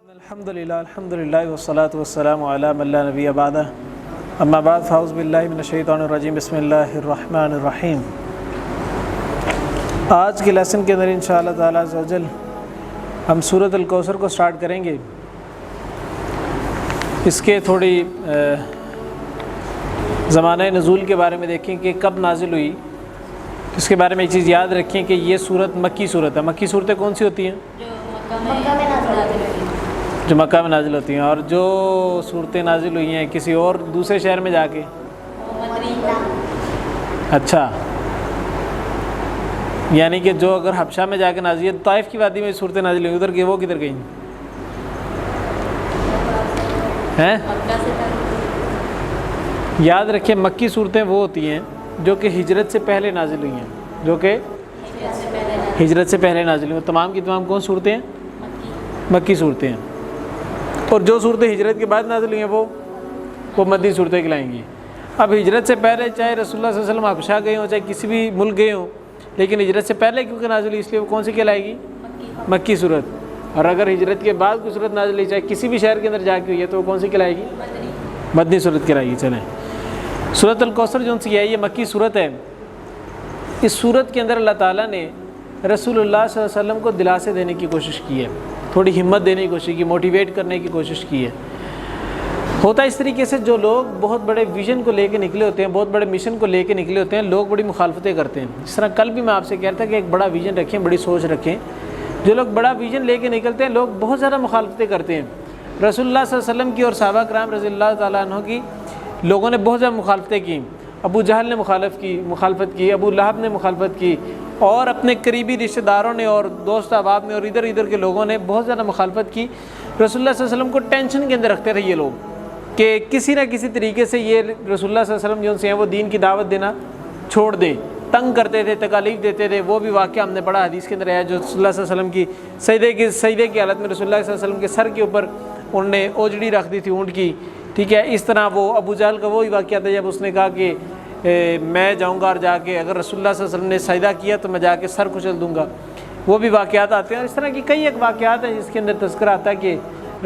الحمدللہ والصلاة والسلام علی من لا نبی بعدہ اما بعد فاعوذ باللہ من الشیطان الرجیم بسم اللہ الرحمن الرحیم۔ آج کے لیسن کے اندر انشاءاللہ تعالیٰ عز و جل ہم سورۃ الکوثر کو سٹارٹ کریں گے۔ اس کے تھوڑی زمانہ نزول کے بارے میں دیکھیں کہ کب نازل ہوئی۔ اس کے بارے میں ایک چیز یاد رکھیں کہ یہ صورت مکی صورت ہے۔ مکی صورتیں کون سی ہوتی ہیں؟ جو مکہ میں نازل ہوتی ہیں۔ اور جو صورتیں نازل ہوئی ہیں کسی اور دوسرے شہر میں جا کے، اچھا، یعنی کہ جو اگر حبشہ میں جا کے نازل ہے، طائف کی وادی میں صورتیں نازل ہوئی، ادھر کی وہ کدھر گئیں ہیں؟ یاد رکھیں مکی صورتیں وہ ہوتی ہیں جو کہ ہجرت سے پہلے نازل ہوئی ہیں، جو کہ ہجرت سے پہلے نازل ہوئی ہیں۔ تمام کی تمام کون صورتیں ہیں؟ مکی صورتیں ہیں۔ اور جو صورتیں ہجرت کے بعد نازل ہوئی ہیں وہ مدنی صورتیں کہلائیں گی۔ اب ہجرت سے پہلے چاہے رسول اللہ صلی اللہ علیہ وسلم حبشہ گئے ہوں، چاہے کسی بھی ملک گئے ہوں، لیکن ہجرت سے پہلے کیونکہ نازل ہوئی اس لیے وہ کون سی کہلائے گی؟ مکی صورت۔ اور اگر ہجرت کے بعد کوئی صورت نازل ہوئی چاہے کسی بھی شہر کے اندر جا کے ہوئی ہے تو وہ کون سی کہلائے گی؟ مدنی صورت کہلائے گی۔ چلیں، سورۃ الکوثر جو سی ہے یہ مکی صورت ہے۔ اس صورت کے اندر اللہ تعالیٰ نے رسول اللہ صلی اللہ علیہ وسلم کو دلاسے دینے کی کوشش کی ہے، تھوڑی ہمت دینے کی کوشش کی، موٹیویٹ کرنے کی کوشش کی ہے۔ ہوتا اس طریقے سے جو لوگ بہت بڑے ویژن کو لے کے نکلے ہوتے ہیں، بہت بڑے مشن کو لے کے نکلے ہوتے ہیں، لوگ بڑی مخالفتیں کرتے ہیں۔ جس طرح کل بھی میں آپ سے کہہ رہا تھا کہ ایک بڑا ویژن رکھیں، بڑی سوچ رکھیں۔ جو لوگ بڑا ویژن لے کے نکلتے ہیں لوگ بہت زیادہ مخالفتیں کرتے ہیں۔ رسول اللہ صلی اللہ علیہ وسلم کی اور صحابہ کرام رضی اللہ تعالیٰ عنہ کی لوگوں نے بہت زیادہ مخالفتیں کی۔ ابو جہل نے مخالفت کی، ابو لہب نے مخالفت کی، اور اپنے قریبی رشتہ داروں نے اور دوست احباب نے اور ادھر ادھر کے لوگوں نے بہت زیادہ مخالفت کی۔ رسول اللہ صلی اللہ علیہ وسلم کو ٹینشن کے اندر رکھتے رہے یہ لوگ کہ کسی نہ کسی طریقے سے یہ رسول اللہ صلی اللہ علیہ وسلم جو سے ہیں وہ دین کی دعوت دینا چھوڑ دیں۔ تنگ کرتے تھے، تکالیف دیتے تھے۔ وہ بھی واقعہ ہم نے پڑھا حدیث کے اندر آیا جو رسول اللہ صلی اللہ علیہ وسلم کی سجدے کی حالت میں رسول اللہ صلی اللہ علیہ وسلم کے سر کے اوپر انہوں نے اوجڑی رکھ دی تھی اونٹ کی، ٹھیک ہے۔ اس طرح وہ ابو جہل کا وہی واقعہ تھا جب اس نے کہا کہ میں جاؤں گا اور جا کے اگر رسول اللہ صلی اللہ علیہ وسلم نے سجدہ کیا تو میں جا کے سر کچل دوں گا۔ وہ بھی واقعات آتے ہیں اور اس طرح کی کئی ایک واقعات ہیں جس کے اندر تذکرہ آتا ہے کہ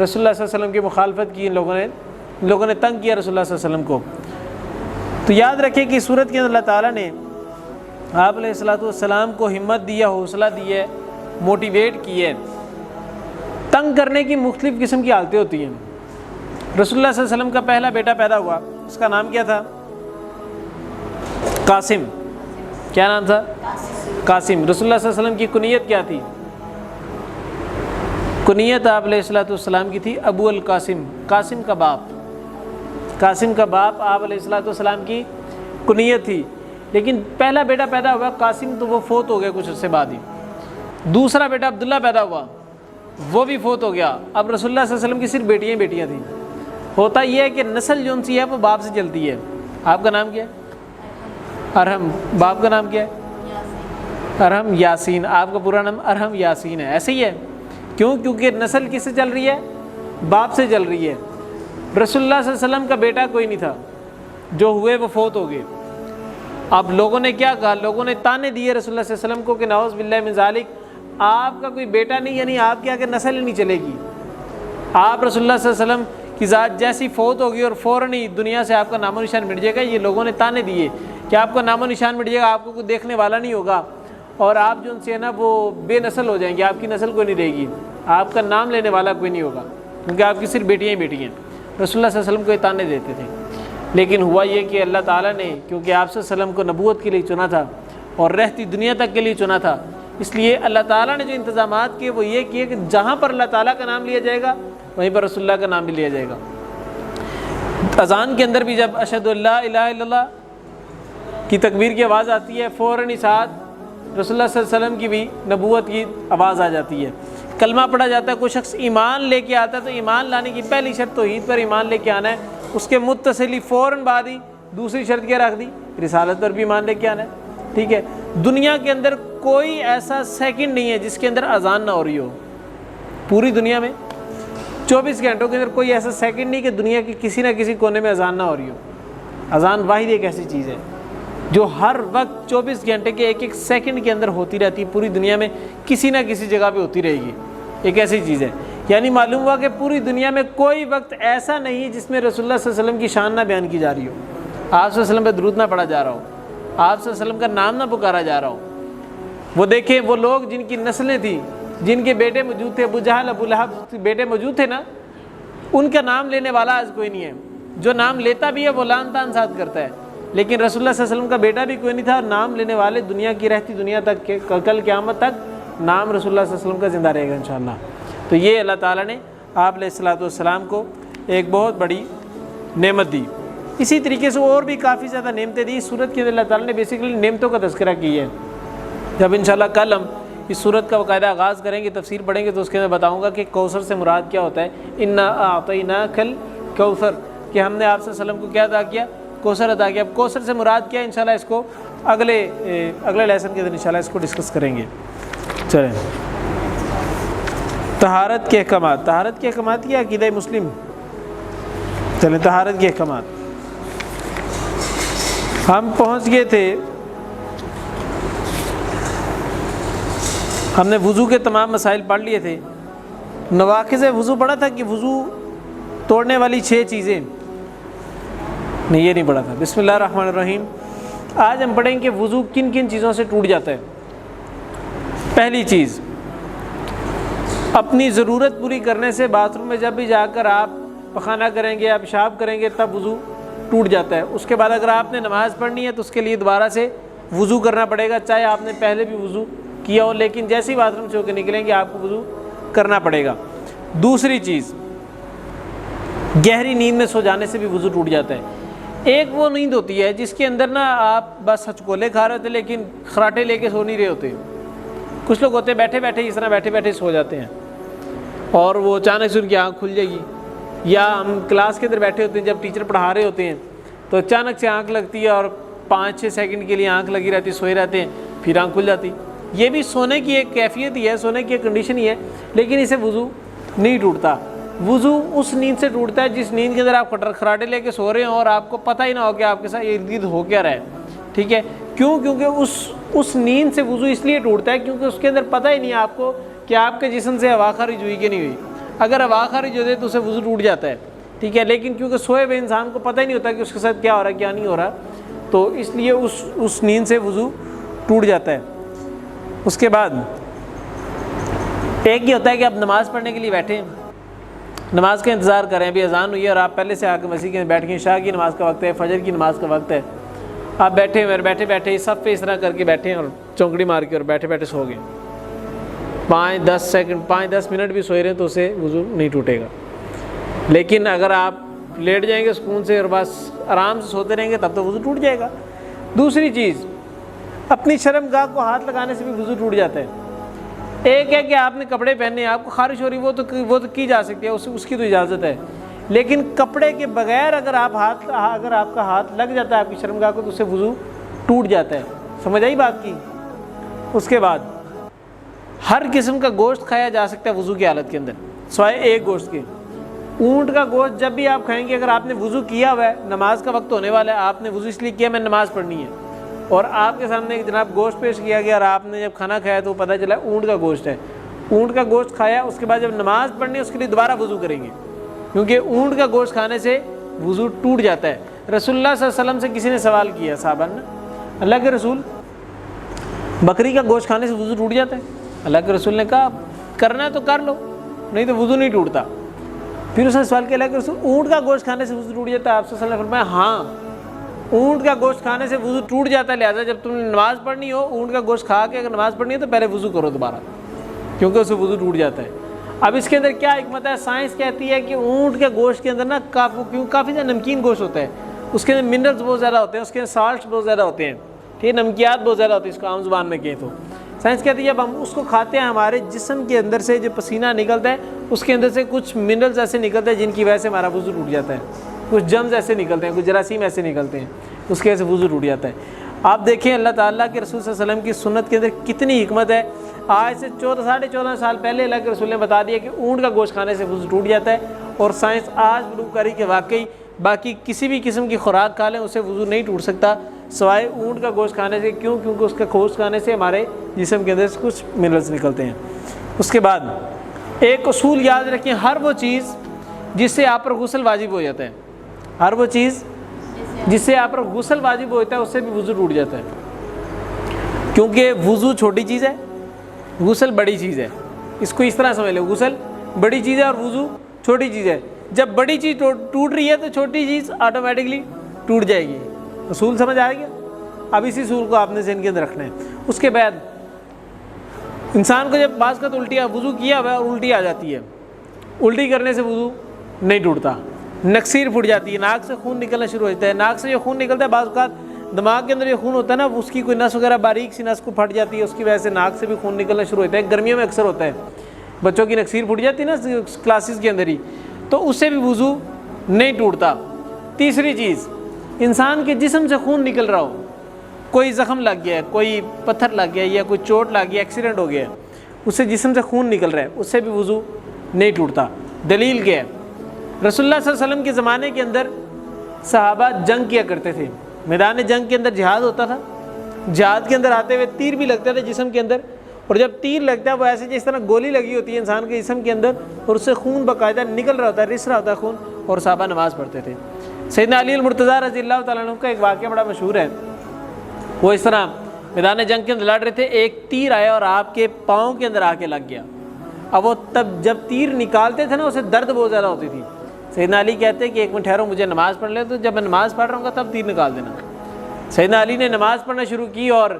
رسول اللہ صلی اللہ علیہ وسلم کی مخالفت کی ان لوگوں نے تنگ کیا رسول اللہ صلی اللہ علیہ وسلم کو۔ تو یاد رکھیں کہ صورت کے اندر اللہ تعالیٰ نے آپ علیہ الصلوۃ والسلام کو ہمت دی ہے، حوصلہ دی ہے، موٹیویٹ کی ہے۔ تنگ کرنے کی مختلف قسم کی حالتیں ہوتی ہیں۔ رسول اللہ صلی اللہ علیہ وسلم کا پہلا بیٹا پیدا ہوا، اس کا نام کیا تھا؟ قاسم۔ کیا نام تھا؟ قاسم۔ رسول اللہ صلی اللہ علیہ وسلم کی کنیت کیا تھی؟ کنیت آپ علیہ الصلوۃ والسلام کی تھی ابو القاسم، قاسم کا باپ۔ قاسم کا باپ آپ علیہ الصلوۃ والسلام کی کنیت تھی۔ لیکن پہلا بیٹا پیدا ہوا قاسم تو وہ فوت ہو گیا کچھ عرصے بعد ہی۔ دوسرا بیٹا عبداللہ پیدا ہوا، وہ بھی فوت ہو گیا۔ اب رسول اللہ صلی اللہ علیہ وسلم کی صرف بیٹیاں تھیں۔ ہوتا یہ ہے کہ نسل جو سی ہے وہ باپ سے چلتی ہے۔ آپ کا نام کیا ہے؟ ارحم۔ باپ کا نام کیا ہے؟ ارحم یاسین۔ آپ کا پورا نام ارحم یاسین ہے۔ ایسے ہی ہے، کیوں؟ کیونکہ نسل کس سے چل رہی ہے؟ باپ سے چل رہی ہے۔ رسول اللہ صلی اللہ علیہ وسلم کا بیٹا کوئی نہیں تھا، جو ہوئے وہ فوت ہو گئے۔ اب لوگوں نے کیا کہا؟ لوگوں نے تانے دیے رسول اللہ صلی اللہ علیہ وسلم کو کہ نعوذ باللہ من ذالک، آپ کا کوئی بیٹا نہیں، یعنی آپ کی آگے نسل ہی نہیں چلے گی۔ آپ رسول اللہ صلی اللہ علیہ وسلم کی ذات جیسی فوت ہوگی اور فوراً ہی دنیا سے آپ کا نام و نشان مٹ جائے گا۔ یہ لوگوں نے تانے دیے کہ آپ کا نام و نشان مٹ جائے گا، آپ کو کوئی دیکھنے والا نہیں ہوگا، اور آپ جو ان سے ہے نا وہ بے نسل ہو جائیں گے، آپ کی نسل کوئی نہیں رہے گی، آپ کا نام لینے والا کوئی نہیں ہوگا، کیونکہ آپ کی صرف بیٹیاں ہی بیٹیاں ہیں۔ رسول اللہ صلی اللہ علیہ وسلم کو یہ تانے دیتے تھے۔ لیکن ہوا یہ کہ اللہ تعالیٰ نے کیونکہ آپ صلی اللہ علیہ وسلم کو نبوت کے لیے چنا تھا اور رہتی دنیا تک کے لیے چنا تھا، اس لیے اللہ تعالیٰ نے جو انتظامات کیے وہ یہ کیے کہ جہاں پر اللہ تعالیٰ کا نام لیا جائے گا وہیں پر رسول اللہ کا نام بھی لیا جائے گا۔ اذان کے اندر بھی جب اشہد ان لا الہ الا اللہ کی تکبیر کی آواز آتی ہے، فوراً ہی ساتھ رسول اللہ صلی اللہ علیہ وسلم کی بھی نبوت کی آواز آ جاتی ہے۔ کلمہ پڑھا جاتا ہے، کوئی شخص ایمان لے کے آتا ہے تو ایمان لانے کی پہلی شرط توحید پر ایمان لے کے آنا ہے، اس کے متصلی فوراً بعد ہی دوسری شرط کیا رکھ دی؟ رسالت پر بھی ایمان لے کے آنا ہے، ٹھیک ہے۔ دنیا کے اندر کوئی ایسا سیکنڈ نہیں ہے جس کے اندر اذان نہ ہو رہی ہو، پوری دنیا میں 24 گھنٹوں کے اندر کوئی ایسا سیکنڈ نہیں کہ دنیا کے کسی نہ کسی کونے میں اذان نہ ہو رہی ہو۔ اذان واحد ایک ایسی چیز ہے جو ہر وقت 24 گھنٹے کے ایک ایک سیکنڈ کے اندر ہوتی رہتی ہے، پوری دنیا میں کسی نہ کسی جگہ پہ ہوتی رہے گی، ایک ایسی چیز ہے۔ یعنی معلوم ہوا کہ پوری دنیا میں کوئی وقت ایسا نہیں جس میں رسول اللہ صلی اللہ علیہ وسلم کی شان نہ بیان کی جا رہی ہو، آپ صلی اللہ علیہ وسلم پہ درود نہ پڑھا جا رہا ہو، آپ صلی اللہ علیہ وسلم کا نام نہ پکارا جا رہا ہو۔ وہ دیکھیں وہ لوگ جن کی نسلیں تھیں، جن کے بیٹے موجود تھے، ابو جہل ابو لہب بیٹے موجود تھے نا، ان کا نام لینے والا آج کوئی نہیں ہے۔ جو نام لیتا بھی ہے وہ لعن طعن ساتھ کرتا ہے، لیکن رسول اللہ صلی اللہ علیہ وسلم کا بیٹا بھی کوئی نہیں تھا، اور نام لینے والے دنیا کی رہتی دنیا تک کے کل قیامت تک نام رسول اللہ صلی اللہ علیہ وسلم کا زندہ رہے گا انشاءاللہ۔ تو یہ اللہ تعالیٰ نے آپ علیہ الصلوۃ والسلام کو ایک بہت بڑی نعمت دی۔ اسی طریقے سے اور بھی کافی زیادہ نعمتیں دی۔ اس صورت کے اندر اللہ تعالیٰ نے بیسیکلی نعمتوں کا تذکرہ کی ہے۔ جب انشاءاللہ کل ہم اس صورت کا باقاعدہ آغاز کریں گے، تفسیر پڑھیں گے، تو اس کے اندر بتاؤں گا کہ کوثر سے مراد کیا ہوتا ہے۔ انا اعطیناک الکوثر، کہ ہم نے آپ صلی اللہ علیہ وسلم کو کیا عطا کیا؟ کوثر عطا کیا۔ اب کوثر سے مراد کیا ہے انشاءاللہ اس کو اگلے لیسن کے اندر انشاءاللہ اس کو ڈسکس کریں گے۔ چلیں، طہارت کے احکامات۔ طہارت کے احکامات کیا عقیدہ مسلم؟ چلیں، طہارت کے احکامات ہم پہنچ گئے تھے، ہم نے وضو کے تمام مسائل پڑھ لیے تھے۔ نواقض وضو پڑھا تھا کہ وضو توڑنے والی 6 چیزیں، نہیں یہ نہیں پڑھا تھا۔ بسم اللہ الرحمن الرحیم۔ آج ہم پڑھیں کہ وضو کن کن چیزوں سے ٹوٹ جاتا ہے۔ پہلی چیز، اپنی ضرورت پوری کرنے سے باتھ روم میں جب بھی جا کر آپ پخانہ کریں گے یا پیشاب کریں گے تب وضو ٹوٹ جاتا ہے۔ اس کے بعد اگر آپ نے نماز پڑھنی ہے تو اس کے لیے دوبارہ سے وضو کرنا پڑے گا، چاہے آپ نے پہلے بھی وضو کیا ہو، لیکن جیسے ہی باتھ روم سے ہو کے نکلیں گے آپ کو وضو کرنا پڑے گا۔ دوسری چیز، گہری نیند میں سو جانے سے بھی وضو ٹوٹ جاتا ہے۔ ایک وہ نیند ہوتی ہے جس کے اندر نا آپ بس ہچکولے کھا رہے ہوتے لیکن خراٹے لے کے سو نہیں رہے ہوتے۔ کچھ لوگ ہوتے ہیں بیٹھے بیٹھے اس طرح بیٹھے بیٹھے سو جاتے ہیں، اور وہ اچانک سے ان کی آنکھ کھل جائے گی، یا ہم کلاس کے اندر بیٹھے ہوتے ہیں جب ٹیچر پڑھا رہے ہوتے ہیں تو اچانک سے آنکھ لگتی ہے اور 5-6 سیکنڈ کے لیے آنکھ لگی رہتی، سوئے رہتے ہیں، پھر آنکھ کھل جاتی۔ یہ بھی سونے کی ایک کیفیت ہی ہے، سونے کی ایک کنڈیشن ہی ہے، لیکن اسے وضو نہیں ٹوٹتا۔ وضو اس نیند سے ٹوٹتا ہے جس نیند کے اندر آپ خراٹے لے کے سو رہے ہوں اور آپ کو پتہ ہی نہ ہو کہ آپ کے ساتھ ارد گرد ہو کیا رہا ہے، ٹھیک ہے؟ کیونکہ اس نیند سے وضو اس لیے ٹوٹتا ہے کیونکہ اس کے اندر پتہ ہی نہیں ہے آپ کو کہ آپ کے جسم سے ہوا خارج ہوئی کہ نہیں ہوئی۔ اگر ہوا خارج ہو جائے تو اسے وضو ٹوٹ جاتا ہے، ٹھیک ہے؟ لیکن کیونکہ سوئے ہوئے انسان کو پتہ ہی نہیں ہوتا کہ اس کے ساتھ کیا ہو رہا ہے کیا نہیں ہو رہا، تو اس لیے اس نیند سے وضو ٹوٹ جاتا ہے۔ اس کے بعد ایک یہ ہوتا ہے کہ آپ نماز پڑھنے کے لیے بیٹھے ہیں، نماز کا انتظار کریں، ابھی اذان ہوئی ہے اور آپ پہلے سے آ کے مسجد کے بیٹھ کے عشاء کی نماز کا وقت ہے، فجر کی نماز کا وقت ہے، آپ بیٹھے ہوئے بیٹھے بیٹھے صف پہ اس طرح کر کے بیٹھے ہیں اور چونکڑی مار کے اور بیٹھے بیٹھے سو گئے، 5-10 منٹ بھی سوئے رہے تو اسے وضو نہیں ٹوٹے گا۔ لیکن اگر آپ لیٹ جائیں گے سکون سے اور بس آرام سے سوتے رہیں گے تب تو وضو ٹوٹ جائے گا۔ دوسری چیز، اپنی شرم گاہ کو ہاتھ لگانے سے بھی وضو ٹوٹ جاتا ہے۔ ایک ہے کہ آپ نے کپڑے پہنے ہیں، آپ کو خارش ہو رہی وہ تو کی جا سکتی ہے، اس کی تو اجازت ہے، لیکن کپڑے کے بغیر اگر آپ کا ہاتھ لگ جاتا ہے آپ کی شرم گاہ کو تو اس سے وضو ٹوٹ جاتا ہے۔ سمجھ آئی بات کی؟ اس کے بعد ہر قسم کا گوشت کھایا جا سکتا ہے وضو کی حالت کے اندر سوائے ایک گوشت کے۔ اونٹ کا گوشت جب بھی آپ کھائیں گے، اگر آپ نے وضو کیا ہوا ہے، نماز کا وقت ہونے والا ہے، آپ نے وضو اس لیے کیا میں نماز پڑھنی ہے، اور آپ کے سامنے جناب گوشت پیش کیا گیا اور آپ نے جب کھانا کھایا تو پتہ چلا اونٹ کا گوشت ہے، اونٹ کا گوشت کھایا، اس کے بعد جب نماز پڑھنی ہے اس کے لیے دوبارہ وضو کریں گے، کیونکہ اونٹ کا گوشت کھانے سے وضو ٹوٹ جاتا ہے۔ رسول اللہ صلی اللہ علیہ وسلم سے کسی نے سوال کیا، صحابہ نے، اللہ کے رسول بکری کا گوشت کھانے سے وضو ٹوٹ جاتا ہے؟ اللہ کے رسول نے کہا کرنا ہے تو کر لو، نہیں تو وضو نہیں ٹوٹتا۔ پھر اس نے سوال کیا، اللہ کے رسول اونٹ کا گوشت کھانے سے وضو ٹوٹ جاتا ہے؟ آپ صلی اللہ علیہ وسلم نے فرمایا ہاں، اونٹ کا گوشت کھانے سے وضو ٹوٹ جاتا ہے، لہٰذا جب تم نے نماز پڑھنی ہو اونٹ کا گوشت کھا کے اگر نماز پڑھنی ہے تو پہلے وضو کرو دوبارہ، کیونکہ اس سے وضو ٹوٹ جاتا ہے۔ اب اس کے اندر کیا حکمت ہے؟ سائنس کہتی ہے کہ اونٹ کے گوشت کے اندر نا کافی زیادہ نمکین گوشت ہوتا ہے، اس کے اندر منرلز بہت زیادہ ہوتے ہیں، اس کے اندر سالٹس بہت زیادہ ہوتے ہیں، ٹھیک ہے، نمکیات بہت زیادہ ہوتی ہیں، اس کو عام زبان میں کہیں تو سائنس کہتی ہے جب ہم اس کو کھاتے ہیں ہمارے جسم کے اندر سے جو پسینہ نکلتا ہے اس کے اندر سے کچھ منرلز ایسے نکلتے ہیں جن کی وجہ سے ہمارا وضو ٹوٹ جاتا ہے، کچھ جرمز ایسے نکلتے ہیں، کچھ جراثیم ایسے نکلتے ہیں، اس کی وجہ سے وضو ٹوٹ جاتا ہے۔ آپ دیکھیں اللہ تعالیٰ کے رسول صلی اللہ علیہ وسلم کی سنت کے اندر کتنی حکمت ہے۔ آج سے 14-14.5 سال پہلے اللہ کے رسول نے بتا دیا کہ اونٹ کا گوشت کھانے سے وضو ٹوٹ جاتا ہے، اور سائنس آج پروو کری کہ واقعی باقی کسی بھی قسم کی خوراک کھا لیں اسے وضو نہیں ٹوٹ سکتا سوائے اونٹ کا گوشت کھانے سے۔ کیوں؟ کیونکہ اس کا گوشت کھانے سے ہمارے جسم کے اندر سے کچھ منرلز نکلتے ہیں۔ اس کے بعد ایک اصول یاد رکھیں، ہر وہ چیز جس سے آپ پر غسل واجب ہو جاتا ہے، ہر وہ چیز جس سے آپ پر غسل واجب ہوتا ہے اس سے بھی وضو ٹوٹ جاتا ہے، کیونکہ وضو چھوٹی چیز ہے، غسل بڑی چیز ہے۔ اس کو اس طرح سمجھ لو، غسل بڑی چیز ہے اور وضو چھوٹی چیز ہے۔ جب بڑی چیز ٹوٹ رہی ہے تو چھوٹی چیز آٹومیٹکلی ٹوٹ جائے گی۔ اصول سمجھ آئے گا؟ اب اسی اصول کو آپ نے ذہن کے اندر رکھنا ہے۔ اس کے بعد انسان کو جب بعض کا وضو کیا ہوا ہے اور الٹی آ جاتی ہے، الٹی کرنے سے وضو نہیں ٹوٹتا، نکسیر پھٹ جاتی ہے، ناک سے خون نکلنا شروع ہو جاتا ہے۔ ناک سے جو خون نکلتا ہے بعض اوقات دماغ کے اندر جو خون ہوتا ہے نا، اس کی کوئی نس وغیرہ باریک سی نس کو پھٹ جاتی ہے، اس کی وجہ سے ناک سے بھی خون نکلنا شروع ہوتا ہے۔ گرمیوں میں اکثر ہوتا ہے، بچوں کی نکسیر پھٹ جاتی ہے نا کلاسز کے اندر ہی، تو اس سے بھی وضو نہیں ٹوٹتا۔ تیسری چیز، انسان کے جسم سے خون نکل رہا ہو، کوئی زخم لگ گیا ہے، کوئی پتھر لگ گیا یا کوئی چوٹ لگ گیا، ایکسیڈنٹ ہو گیا ہے، اس سے جسم سے خون نکل رہا ہے، اس سے بھی وضو نہیں ٹوٹتا۔ دلیل کیا ہے؟ رسول اللہ صلی اللہ علیہ وسلم کے زمانے کے اندر صحابہ جنگ کیا کرتے تھے، میدان جنگ کے اندر جہاد ہوتا تھا، جہاد کے اندر آتے ہوئے تیر بھی لگتا تھا جسم کے اندر، اور جب تیر لگتا ہے وہ ایسے جس طرح گولی لگی ہوتی ہے انسان کے جسم کے اندر، اور اس سے خون باقاعدہ نکل رہا ہوتا ہے، رس رہا ہوتا ہے خون، اور صحابہ نماز پڑھتے تھے۔ سیدنا علی المرتضیٰ رضی اللہ تعالیٰ عنہ کا ایک واقعہ بڑا مشہور ہے، وہ اس طرح میدان جنگ کے اندر لڑ رہے تھے، ایک تیر آیا اور آپ کے پاؤں کے اندر آ کے لگ گیا۔ اب وہ تب جب تیر نکالتے تھے نا، اسے درد بہت زیادہ ہوتی تھی۔ سیدنا علی کہتے ہیں کہ ایک منٹ ٹھہرو، مجھے نماز پڑھ لے، تو جب میں نماز پڑھ رہا ہوں گا تب تیر نکال دینا۔ سیدنا علی نے نماز پڑھنا شروع کی اور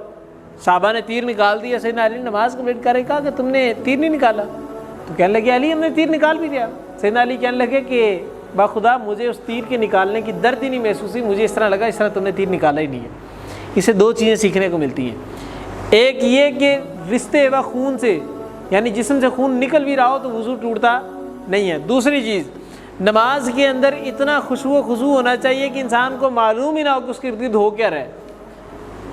صحابہ نے تیر نکال دیا۔ سیدنا علی نے نماز کمپلیٹ کر کے کہا کہ تم نے تیر نہیں نکالا، تو کہنے لگے علی ہم نے تیر نکال بھی دیا۔ سیدنا علی کہنے لگے کہ باخدا مجھے اس تیر کے نکالنے کی درد ہی نہیں محسوس ہوئی، مجھے اس طرح لگا اس طرح تم نے تیر نکالا ہی نہیں ہے۔ اسے دو چیزیں سیکھنے کو ملتی ہیں، ایک یہ کہ رشتے و خون سے، یعنی جسم سے خون نکل بھی رہا ہو تو وضو ٹوٹتا نہیں ہے۔ دوسری چیز، نماز کے اندر اتنا خشوع و خضوع ہونا چاہیے کہ انسان کو معلوم ہی نہ ہو کہ اس کے ارد گرد ہو کیا رہے۔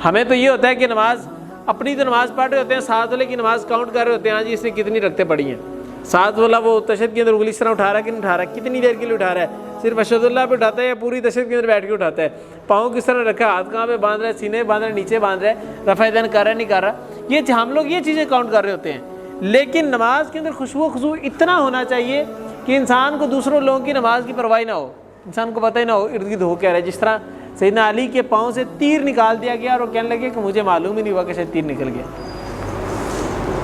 ہمیں تو یہ ہوتا ہے کہ نماز اپنی تو نماز پڑھ رہے ہوتے ہیں، ساتھ والے کی نماز کاؤنٹ کر رہے ہوتے ہیں، ہاں جی اس نے کتنی رکعتیں پڑھی ہیں، ساتھ والا وہ تشہد کے اندر انگلی اس طرح اٹھا رہا ہے کہ نہیں اٹھا رہا ہے، کتنی دیر کے لیے اٹھا رہا ہے، صرف اشہد اللہ پہ اٹھاتا ہے یا پوری تشہد کے اندر بیٹھ کے اٹھاتا ہے، پاؤں کس طرح رکھا ہے، ہاتھ کہاں پہ باندھ رہا ہے، سینے باندھ رہا ہے، نیچے باندھ رہا ہے، رفع یدین کر رہا ہے نہیں کر رہا، یہ ہم لوگ یہ چیزیں کاؤنٹ کر رہے ہوتے ہیں۔ لیکن نماز کے اندر خشوع و خضوع اتنا ہونا چاہیے کہ انسان کو دوسروں لوگوں کی نماز کی پرواہ نہ ہو، انسان کو پتہ ہی نہ ہو ارد گرد ہو کیا رہا ہے۔ جس طرح سیدنا علی کے پاؤں سے تیر نکال دیا گیا اور وہ کہنے لگے کہ مجھے معلوم ہی نہیں ہوا کہ شاید تیر نکل گیا۔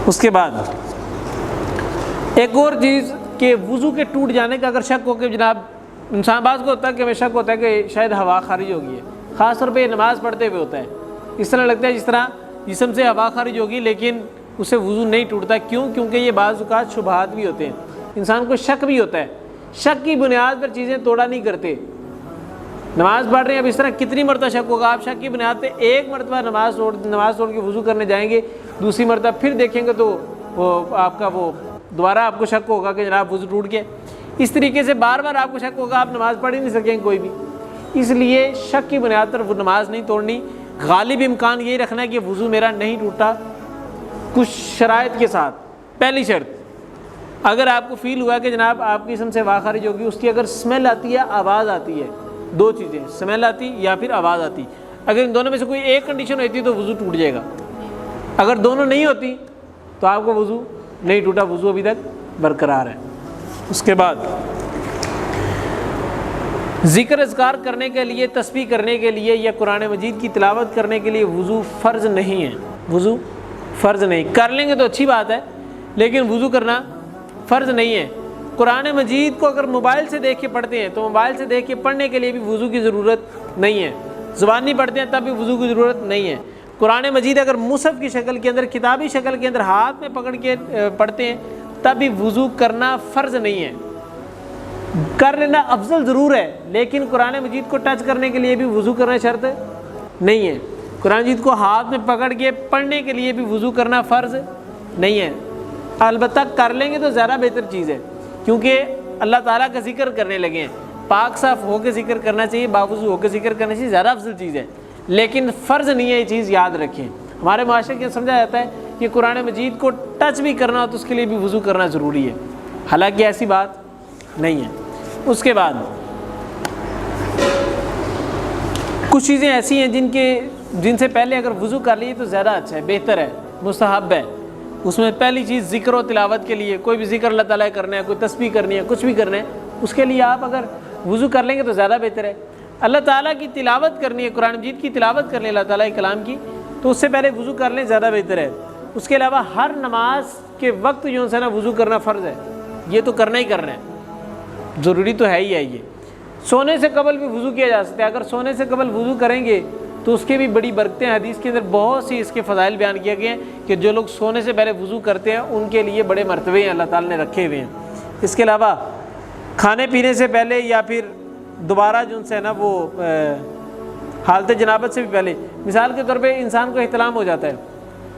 اس کے بعد ایک اور چیز کہ وضو کے ٹوٹ جانے کا اگر شک ہو کہ جناب انسان بعض کو ہوتا ہے کہ ہمیں شک ہوتا ہے کہ شاید ہوا خارج ہوگی ہے، خاص طور پہ یہ نماز پڑھتے ہوئے ہوتا ہے، اس طرح لگتا ہے جس طرح جسم سے ہوا خارج ہوگی لیکن اس سے وضو نہیں ٹوٹتا۔ کیوں؟ کیونکہ یہ بعض اوقات شبہات بھی ہوتے ہیں، انسان کو شک بھی ہوتا ہے، شک کی بنیاد پر چیزیں توڑا نہیں کرتے۔ نماز پڑھ رہے ہیں، اب اس طرح کتنی مرتبہ شک ہوگا، آپ شک کی بنیاد پہ ایک مرتبہ نماز توڑ کے وضو کرنے جائیں گے، دوسری مرتبہ پھر دیکھیں گے تو وہ آپ کا وہ دوبارہ آپ کو شک ہوگا کہ جناب وضو ٹوٹ گیا۔ اس طریقے سے بار بار آپ کو شک ہوگا، آپ نماز پڑھ ہی نہیں سکیں کوئی بھی۔ اس لیے شک کی بنیاد پر وہ نماز نہیں توڑنی، غالب امکان یہی رکھنا ہے کہ وضو میرا نہیں ٹوٹا، کچھ شرائط کے ساتھ۔ پہلی شرط، اگر آپ کو فیل ہوا کہ جناب آپ کی جسم سے ہوا خارج ہوگی، اس کی اگر اسمیل آتی ہے، آواز آتی ہے، دو چیزیں، اسمیل آتی یا پھر آواز آتی، اگر ان دونوں میں سے کوئی ایک کنڈیشن ہوتی تو وضو ٹوٹ جائے گا۔ اگر دونوں نہیں ہوتی تو آپ کو وضو نہیں ٹوٹا، وضو ابھی تک برقرار ہے۔ اس کے بعد ذکر اذکار کرنے کے لیے، تسبیح کرنے کے لیے یا قرآن مجید کی تلاوت کرنے کے لیے وضو فرض نہیں ہے، وضو فرض نہیں، کر لیں گے تو اچھی بات ہے لیکن وضو کرنا فرض نہیں ہے۔ قرآن مجید کو اگر موبائل سے دیکھ کے پڑھتے ہیں تو موبائل سے دیکھ کے پڑھنے کے لیے بھی وضو کی ضرورت نہیں ہے، زبانی پڑھتے ہیں تب بھی وضو کی ضرورت نہیں ہے۔ قرآن مجید اگر مصحف کی شکل کے اندر، کتابی شکل کے اندر ہاتھ میں پکڑ کے پڑھتے ہیں تب بھی وضو کرنا فرض نہیں ہے، کر لینا افضل ضرور ہے، لیکن قرآن مجید کو ٹچ کرنے کے لیے بھی وضو کرنا شرط نہیں ہے۔ قرآن مجید کو ہاتھ میں پکڑ کے پڑھنے کے لیے بھی وضو کرنا فرض نہیں ہے، البتہ کر لیں گے تو زیادہ بہتر چیز ہے، کیونکہ اللہ تعالیٰ کا ذکر کرنے لگے ہیں، پاک صاف ہو کے ذکر کرنا چاہیے، باوضو ہو کے ذکر کرنا چاہیے، زیادہ افضل چیز ہے، لیکن فرض نہیں ہے، یہ چیز یاد رکھیں۔ ہمارے معاشرے کے سمجھا جاتا ہے کہ قرآن مجید کو ٹچ بھی کرنا ہو تو اس کے لیے بھی وضو کرنا ضروری ہے، حالانکہ ایسی بات نہیں ہے۔ اس کے بعد کچھ چیزیں ایسی ہیں جن سے پہلے اگر وضو کر لیے تو زیادہ اچھا ہے، بہتر ہے، مستحب ہے۔ اس میں پہلی چیز ذکر و تلاوت کے لیے، کوئی بھی ذکر اللہ تعالیٰ کرنا ہے، کوئی تسبیح کرنی ہے، کچھ بھی کرنا ہے، اس کے لیے آپ اگر وضو کر لیں گے تو زیادہ بہتر ہے۔ اللہ تعالیٰ کی تلاوت کرنی ہے، قرآن مجید کی تلاوت کرنی ہے اللہ تعالیٰ کے کلام کی، تو اس سے پہلے وضو کر لیں، زیادہ بہتر ہے۔ اس کے علاوہ ہر نماز کے وقت جو ہے نا وضو کرنا فرض ہے، یہ تو کرنا ہی کرنا ہے، ضروری تو ہے ہی ہے۔ یہ سونے سے قبل بھی وضو کیا جا سکتا ہے، اگر سونے سے قبل وضو کریں گے تو اس کے بھی بڑی برکتیں، حدیث کے اندر بہت سی اس کے فضائل بیان کیے گئے ہیں کہ جو لوگ سونے سے پہلے وضو کرتے ہیں ان کے لیے بڑے مرتبے ہیں اللہ تعالیٰ نے رکھے ہوئے ہیں۔ اس کے علاوہ کھانے پینے سے پہلے یا پھر دوبارہ جو ہے نا وہ حالت جنابت سے بھی پہلے، مثال کے طور پہ انسان کو احتلام ہو جاتا ہے،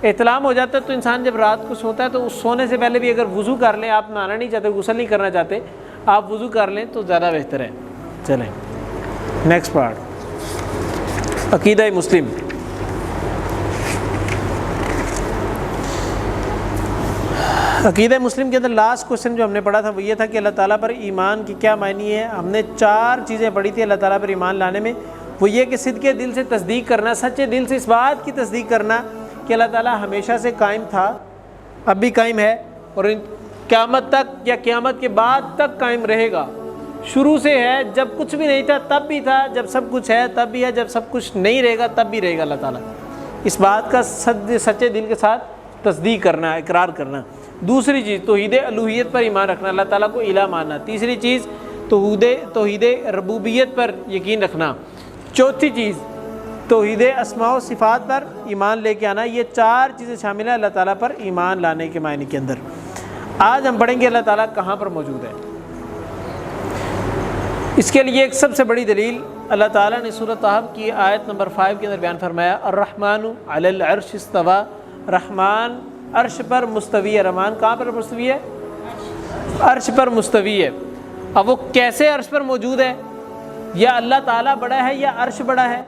احتلام ہو جاتا ہے تو انسان جب رات کو سوتا ہے تو اس سونے سے پہلے بھی اگر وضو کر لیں، آپ نہانا نہیں چاہتے، غسل نہیں کرنا چاہتے، آپ وضو کر لیں تو زیادہ بہتر ہے۔ چلیں نیکسٹ پارٹ، عقیدہ مسلم۔ عقیدہ مسلم کے اندر لاسٹ کوشچن جو ہم نے پڑھا تھا وہ یہ تھا کہ اللہ تعالیٰ پر ایمان کی کیا معنی ہے۔ ہم نے 4 چیزیں پڑھی تھی اللہ تعالیٰ پر ایمان لانے میں، وہ یہ کہ صدقے دل سے تصدیق کرنا، سچے دل سے اس بات کی تصدیق کرنا کہ اللہ تعالیٰ ہمیشہ سے قائم تھا، اب بھی قائم ہے، اور قیامت تک یا قیامت کے بعد تک قائم رہے گا۔ شروع سے ہے، جب کچھ بھی نہیں تھا تب بھی تھا، جب سب کچھ ہے تب بھی ہے، جب سب کچھ نہیں رہے گا تب بھی رہے گا اللہ تعالیٰ۔ اس بات کا سچے دل کے ساتھ تصدیق کرنا، اقرار کرنا۔ دوسری چیز توحید الوہیت پر ایمان رکھنا، اللہ تعالیٰ کو الہ ماننا۔ تیسری چیز توحید ربوبیت پر یقین رکھنا۔ چوتھی چیز توحید اسماء و صفات پر ایمان لے کے آنا۔ یہ 4 چیزیں شامل ہیں اللہ تعالیٰ پر ایمان لانے کے معنی کے اندر۔ آج ہم پڑھیں گے اللہ تعالیٰ کہاں پر موجود ہے۔ اس کے لیے ایک سب سے بڑی دلیل اللہ تعالیٰ نے سورۃ طہ کی آیت نمبر 5 کے اندر بیان فرمایا، الرحمن علی العرش استویٰ، رحمان عرش پر مستوی ہے۔ رحمان کہاں پر مستوی ہے؟ عرش پر مستوی ہے۔ اب وہ کیسے عرش پر موجود ہے؟ یا اللہ تعالیٰ بڑا ہے یا عرش بڑا ہے؟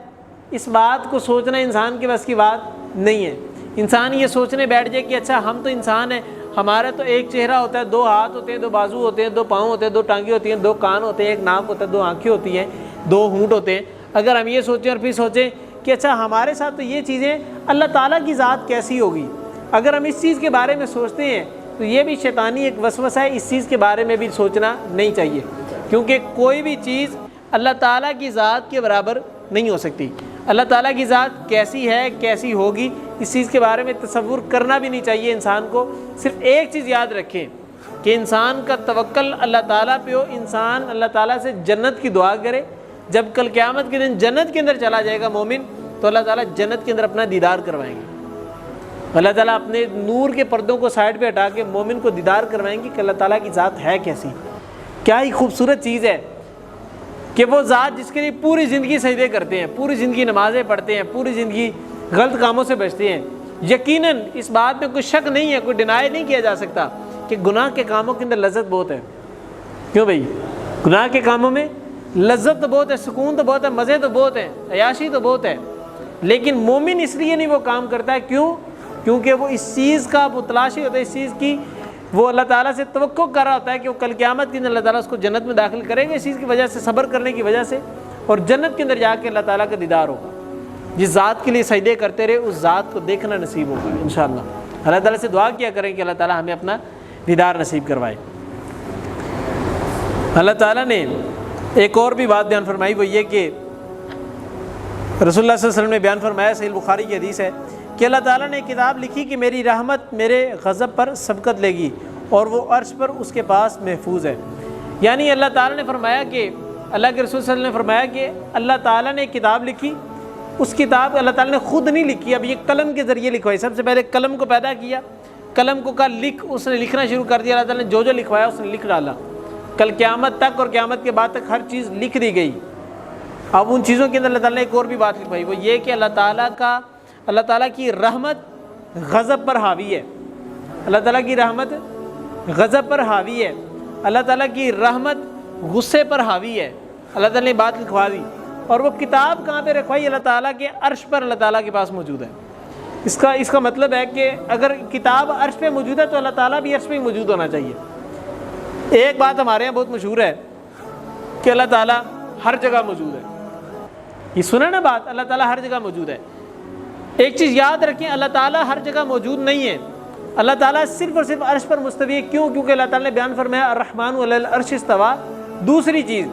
اس بات کو سوچنا انسان کے بس کی بات نہیں ہے۔ انسان یہ سوچنے بیٹھ جائے کہ اچھا ہم تو انسان ہیں، ہمارا تو ایک چہرہ ہوتا ہے، 2 ہاتھ ہوتے ہیں، 2 بازو ہوتے ہیں، 2 پاؤں ہوتے ہیں، 2 ٹانگیں ہوتی ہیں، 2 کان ہوتے ہیں، 1 ناک ہوتا ہے، 2 آنکھیں ہوتی ہیں، 2 ہونٹ ہوتے ہیں۔ اگر ہم یہ سوچیں اور پھر سوچیں کہ اچھا ہمارے ساتھ تو یہ چیزیں، اللہ تعالیٰ کی ذات کیسی ہوگی؟ اگر ہم اس چیز کے بارے میں سوچتے ہیں تو یہ بھی شیطانی ایک وسوسہ ہے، اس چیز کے بارے میں بھی سوچنا نہیں چاہیے، کیونکہ کوئی بھی چیز اللہ تعالیٰ کی ذات کے برابر نہیں ہو سکتی۔ اللہ تعالیٰ کی ذات کیسی ہے، کیسی ہوگی، اس چیز کے بارے میں تصور کرنا بھی نہیں چاہیے انسان کو۔ صرف ایک چیز یاد رکھیں کہ انسان کا توکل اللہ تعالیٰ پہ ہو، انسان اللہ تعالیٰ سے جنت کی دعا کرے۔ جب کل قیامت کے دن جنت کے اندر چلا جائے گا مومن تو اللہ تعالیٰ جنت کے اندر اپنا دیدار کروائیں گے۔ اللہ تعالیٰ اپنے نور کے پردوں کو سائڈ پہ ہٹا کے مومن کو دیدار کروائیں گے کہ اللہ تعالیٰ کی ذات ہے کیسی۔ کیا ہی خوبصورت چیز ہے کہ وہ ذات جس کے لیے پوری زندگی سجدے کرتے ہیں، پوری زندگی نمازیں پڑھتے ہیں، پوری زندگی غلط کاموں سے بچتے ہیں۔ یقیناً اس بات میں کوئی شک نہیں ہے، کوئی ڈینائی نہیں کیا جا سکتا کہ گناہ کے کاموں کے اندر لذت بہت ہے۔ کیوں بھائی؟ گناہ کے کاموں میں لذت تو بہت ہے، سکون تو بہت ہے، مزے تو بہت ہیں، عیاشی تو بہت ہے، لیکن مومن اس لیے نہیں وہ کام کرتا ہے۔ کیوں؟ کیونکہ وہ اس چیز کا متلاشی ہوتا ہے، اس چیز کی وہ اللہ تعالیٰ سے توقع کر رہا ہوتا ہے کہ وہ کل قیامت کے اندر اللہ تعالیٰ اس کو جنت میں داخل کرے گا، اس چیز کی وجہ سے، صبر کرنے کی وجہ سے، اور جنت کے اندر جا کے اللہ تعالیٰ کا دیدار ہوگا۔ جس ذات کے لیے سجدے کرتے رہے اس ذات کو دیکھنا نصیب ہوگا انشاءاللہ۔ اللہ تعالیٰ سے دعا کیا کریں کہ اللہ تعالیٰ ہمیں اپنا دیدار نصیب کروائے۔ اللہ تعالیٰ نے ایک اور بھی بات بیان فرمائی، وہ یہ کہ رسول اللہ صلی اللہ علیہ وسلم نے بیان فرمایا، صحیح بخاری کی حدیث ہے کہ اللہ تعالیٰ نے کتاب لکھی کہ میری رحمت میرے غضب پر سبقت لے گی اور وہ عرش پر اس کے پاس محفوظ ہے۔ یعنی اللہ تعالیٰ نے فرمایا کہ اللہ کے رسول صلی اللہ علیہ وسلم نے فرمایا کہ اللہ تعالیٰ نے ایک کتاب لکھی، اس کتاب اللہ تعالیٰ نے خود نہیں لکھی، اب یہ قلم کے ذریعے لکھوائی۔ سب سے پہلے قلم کو پیدا کیا، قلم کو کہا لکھ، اس نے لکھنا شروع کر دیا۔ اللہ تعالیٰ نے جو جو لکھوایا اس نے لکھ ڈالا۔ کل قیامت تک اور قیامت کے بعد تک ہر چیز لکھ دی گئی۔ اب ان چیزوں کے اندر اللہ تعالیٰ نے ایک اور بھی بات لکھوائی، وہ یہ کہ اللہ تعالیٰ کی رحمت غضب پر حاوی ہے۔ اللہ تعالیٰ کی رحمت غضب پر حاوی ہے، اللہ تعالیٰ کی رحمت غصے پر حاوی ہے۔ اللہ تعالیٰ نے بات لکھوا دی، اور وہ کتاب کہاں پہ رکھوائی؟ اللہ تعالیٰ کے عرش پر اللہ تعالیٰ کے پاس موجود ہے۔ اس کا مطلب ہے کہ اگر کتاب عرش پہ موجود ہے تو اللہ تعالیٰ بھی عرش پہ ہی موجود ہونا چاہیے۔ ایک بات ہمارے یہاں بہت مشہور ہے کہ اللہ تعالیٰ ہر جگہ موجود ہے۔ یہ سنا نا بات، اللہ تعالیٰ ہر جگہ موجود ہے۔ ایک چیز یاد رکھیں، اللہ تعالیٰ ہر جگہ موجود نہیں ہے، اللہ تعالیٰ صرف اور صرف عرش پر مستوی ہے. کیوں؟ کیونکہ اللہ تعالیٰ نے بیان فرمایا الرحمن علی العرش استویٰ. دوسری چیز،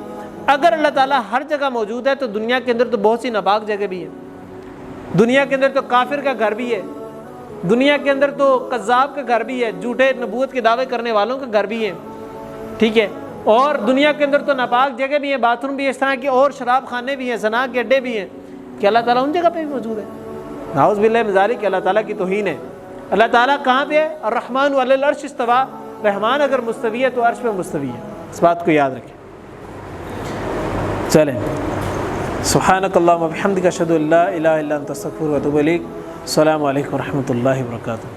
اگر اللہ تعالیٰ ہر جگہ موجود ہے تو دنیا کے اندر تو بہت سی ناپاک جگہ بھی ہیں. دنیا کے اندر تو کافر کا گھر بھی ہے، دنیا کے اندر تو قذاب کا گھر بھی ہے، جھوٹے نبوت کے دعوے کرنے والوں کا گھر بھی ہے، ٹھیک ہے. اور دنیا کے اندر تو ناپاک جگہ بھی ہیں، باتھ روم بھی اس طرح کے، اور شراب خانے بھی ہیں، زنا کے اڈے بھی ہیں. کہ اللہ تعالیٰ ان جگہ پہ بھی موجود ہے؟ نعوذ باللہ من ذالک، کہ اللہ تعالیٰ کی توہین ہے. اللہ تعالیٰ کہاں پہ ہے؟ الرحمن علی العرش استویٰ. رحمان اگر مستوی ہے تو عرش پہ مستوی ہے. اس بات کو یاد رکھیں. چلیں، سبحانک اللہم و بحمدک اشہد ان لا الہ الا انت استغفرک و اتوب الیک. السلام علیکم و رحمۃ اللہ وبرکاتہ.